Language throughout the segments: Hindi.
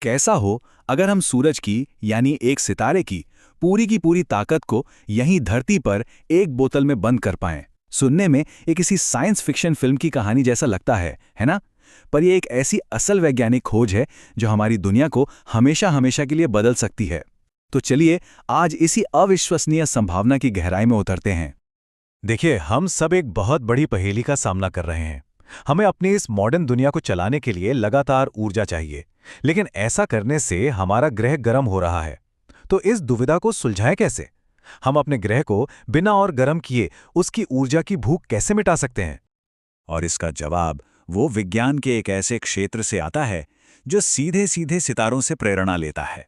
कैसा हो अगर हम सूरज की यानी एक सितारे की पूरी ताकत को यहीं धरती पर एक बोतल में बंद कर पाएं। सुनने में ये किसी साइंस फिक्शन फिल्म की कहानी जैसा लगता है ना? पर यह एक ऐसी असल वैज्ञानिक खोज है जो हमारी दुनिया को हमेशा हमेशा के लिए बदल सकती है। तो चलिए आज इसी अविश्वसनीय संभावना की गहराई में उतरते हैं। देखिए, हम सब एक बहुत बड़ी पहेली का सामना कर रहे हैं। हमें अपनी इस मॉडर्न दुनिया को चलाने के लिए लगातार ऊर्जा चाहिए, लेकिन ऐसा करने से हमारा ग्रह गर्म हो रहा है। तो इस दुविधा को सुलझाएं कैसे? हम अपने ग्रह को बिना और गर्म किए उसकी ऊर्जा की भूख कैसे मिटा सकते हैं? और इसका जवाब वो विज्ञान के एक ऐसे क्षेत्र से आता है जो सीधे सीधे सितारों से प्रेरणा लेता है।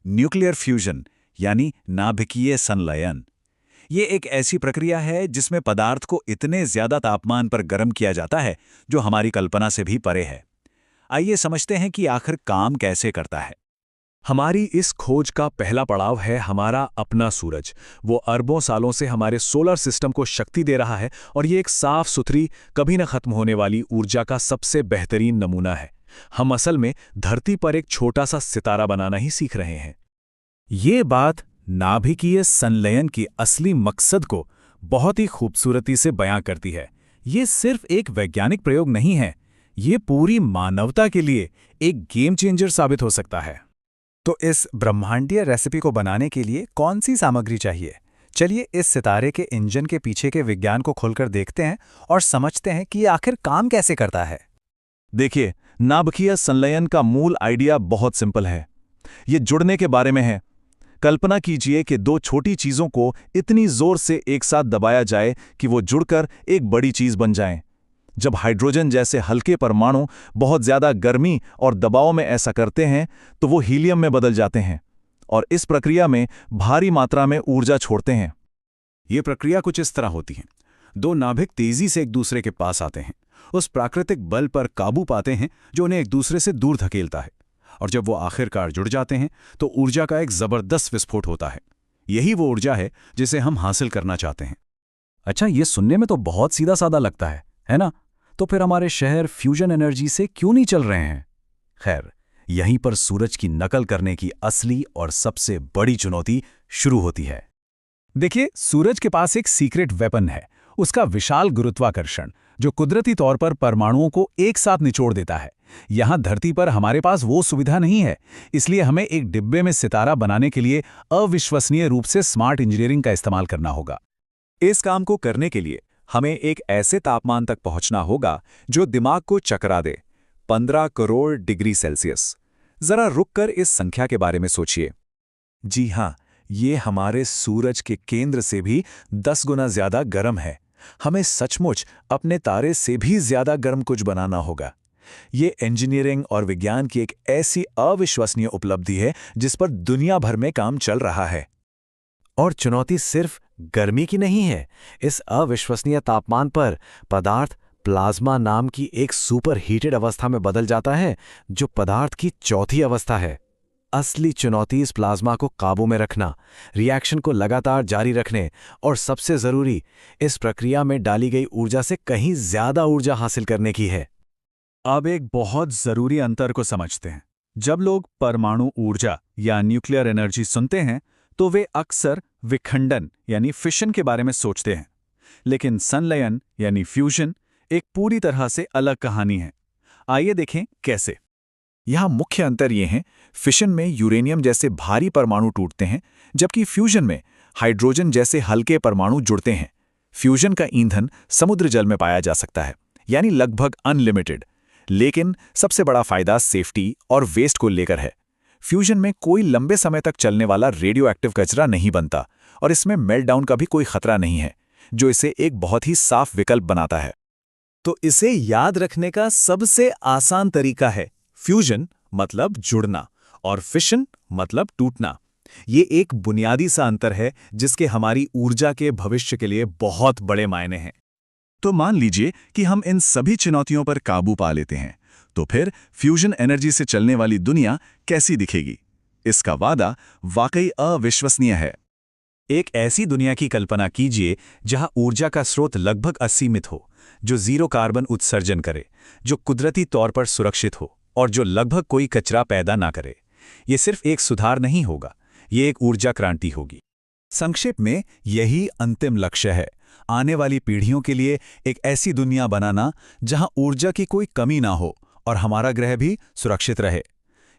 न्यूक्लियर फ्यूजन यानी नाभिकीय संलयन। ये एक ऐसी प्रक्रिया है जिसमें पदार्थ को इतने ज्यादा तापमान पर गर्म किया जाता है जो हमारी कल्पना से भी परे है। आइए समझते हैं कि आखिर काम कैसे करता है। हमारी इस खोज का पहला पड़ाव है हमारा अपना सूरज। वो अरबों सालों से हमारे सोलर सिस्टम को शक्ति दे रहा है और ये एक साफ सुथरी, कभी न खत्म होने वाली ऊर्जा का सबसे बेहतरीन नमूना है। हम असल में धरती पर एक छोटा सा सितारा बनाना ही सीख रहे हैं। ये बात नाभिकीय संलयन की असली मकसद को बहुत ही खूबसूरती से बयां करती है। ये सिर्फ एक वैज्ञानिक प्रयोग नहीं है, ये पूरी मानवता के लिए एक गेम चेंजर साबित हो सकता है। तो इस ब्रह्मांडीय रेसिपी को बनाने के लिए कौन सी सामग्री चाहिए? चलिए इस सितारे के इंजन के पीछे के विज्ञान को खोलकर देखते हैं और समझते हैं कि ये आखिर काम कैसे करता है। देखिए, नाभिकीय संलयन का मूल आइडिया बहुत सिंपल है। ये जुड़ने के बारे में है। कल्पना कीजिए कि दो छोटी चीजों को इतनी जोर से एक साथ दबाया जाए कि वो जुड़कर एक बड़ी चीज बन जाएं। जब हाइड्रोजन जैसे हल्के परमाणु बहुत ज्यादा गर्मी और दबाव में ऐसा करते हैं तो वो हीलियम में बदल जाते हैं और इस प्रक्रिया में भारी मात्रा में ऊर्जा छोड़ते हैं। ये प्रक्रिया कुछ इस तरह होती है। दो नाभिक तेजी से एक दूसरे के पास आते हैं, उस प्राकृतिक बल पर काबू पाते हैं जो उन्हें एक दूसरे से दूर धकेलता है, और जब वो आखिरकार जुड़ जाते हैं तो ऊर्जा का एक जबरदस्त विस्फोट होता है। यही वो ऊर्जा है जिसे हम हासिल करना चाहते हैं। अच्छा, ये सुनने में तो बहुत सीधा साधा लगता है ना? तो फिर हमारे शहर फ्यूजन एनर्जी से क्यों नहीं चल रहे हैं? खैर, यहीं पर सूरज की नकल करने की असली और सबसे बड़ी चुनौती शुरू होती है। देखिए, सूरज के पास एक सीक्रेट वेपन है, उसका विशाल गुरुत्वाकर्षण, जो कुदरती तौर पर परमाणुओं को एक साथ निचोड़ देता है। यहां धरती पर हमारे पास वो सुविधा नहीं है, इसलिए हमें एक डिब्बे में सितारा बनाने के लिए अविश्वसनीय रूप से स्मार्ट इंजीनियरिंग का इस्तेमाल करना होगा। इस काम को करने के लिए हमें एक ऐसे तापमान तक पहुंचना होगा जो दिमाग को चकरा दे, 15 करोड़ डिग्री सेल्सियस। जरा रुककर इस संख्या के बारे में सोचिए। जी हां, ये हमारे सूरज के केंद्र से भी 10 गुना ज्यादा गर्म है। हमें सचमुच अपने तारे से भी ज्यादा गर्म कुछ बनाना होगा। ये इंजीनियरिंग और विज्ञान की एक ऐसी अविश्वसनीय उपलब्धि है जिस पर दुनिया भर में काम चल रहा है। और चुनौती सिर्फ गर्मी की नहीं है। इस अविश्वसनीय तापमान पर पदार्थ प्लाज्मा नाम की एक सुपर हीटेड अवस्था में बदल जाता है, जो पदार्थ की चौथी अवस्था है। असली चुनौती इस प्लाज्मा को काबू में रखना, रिएक्शन को लगातार जारी रखने और सबसे जरूरी, इस प्रक्रिया में डाली गई ऊर्जा से कहीं ज्यादा ऊर्जा हासिल करने की है। अब एक बहुत जरूरी अंतर को समझते हैं। जब लोग परमाणु ऊर्जा या न्यूक्लियर एनर्जी सुनते हैं तो वे अक्सर विखंडन यानी फिशन के बारे में सोचते हैं, लेकिन संलयन यानी फ्यूजन एक पूरी तरह से अलग कहानी है। आइए देखें कैसे। यहाँ मुख्य अंतर ये है, फिशन में यूरेनियम जैसे भारी परमाणु टूटते हैं, जबकि फ्यूजन में हाइड्रोजन जैसे हल्के परमाणु जुड़ते हैं। फ्यूजन का ईंधन समुद्र जल में पाया जा सकता है, यानी लगभग अनलिमिटेड। लेकिन सबसे बड़ा फायदा सेफ्टी और वेस्ट को लेकर है। फ्यूजन में कोई लंबे समय तक चलने वाला रेडियो एक्टिव कचरा नहीं बनता और इसमें मेल्टडाउन का भी कोई खतरा नहीं है, जो इसे एक बहुत ही साफ विकल्प बनाता है। तो इसे याद रखने का सबसे आसान तरीका है, फ्यूजन मतलब जुड़ना और फिशन मतलब टूटना। ये एक बुनियादी सा अंतर है जिसके हमारी ऊर्जा के भविष्य के लिए बहुत बड़े मायने हैं। तो मान लीजिए कि हम इन सभी चुनौतियों पर काबू पा लेते हैं, तो फिर फ्यूजन एनर्जी से चलने वाली दुनिया कैसी दिखेगी? इसका वादा वाकई अविश्वसनीय है। एक ऐसी दुनिया की कल्पना कीजिए जहां ऊर्जा का स्रोत लगभग असीमित हो, जो जीरो कार्बन उत्सर्जन करे, जो कुदरती तौर पर सुरक्षित हो और जो लगभग कोई कचरा पैदा ना करे। ये सिर्फ एक सुधार नहीं होगा, ये एक ऊर्जा क्रांति होगी। संक्षेप में यही अंतिम लक्ष्य है, आने वाली पीढ़ियों के लिए एक ऐसी दुनिया बनाना जहां ऊर्जा की कोई कमी ना हो और हमारा ग्रह भी सुरक्षित रहे।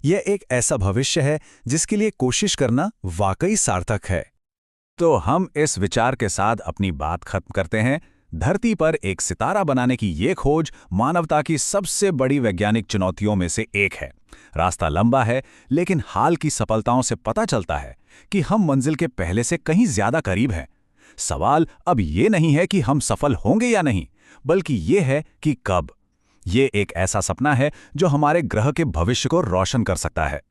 यह एक ऐसा भविष्य है जिसके लिए कोशिश करना वाकई सार्थक है। तो हम इस विचार के साथ अपनी बात खत्म करते हैं। धरती पर एक सितारा बनाने की ये खोज मानवता की सबसे बड़ी वैज्ञानिक चुनौतियों में से एक है। रास्ता लंबा है, लेकिन हाल की सफलताओं से पता चलता है कि हम मंजिल के पहले से कहीं ज्यादा करीब हैं। सवाल अब ये नहीं है कि हम सफल होंगे या नहीं, बल्कि ये है कि कब। ये एक ऐसा सपना है जो हमारे ग्रह के भविष्य को रोशन कर सकता है।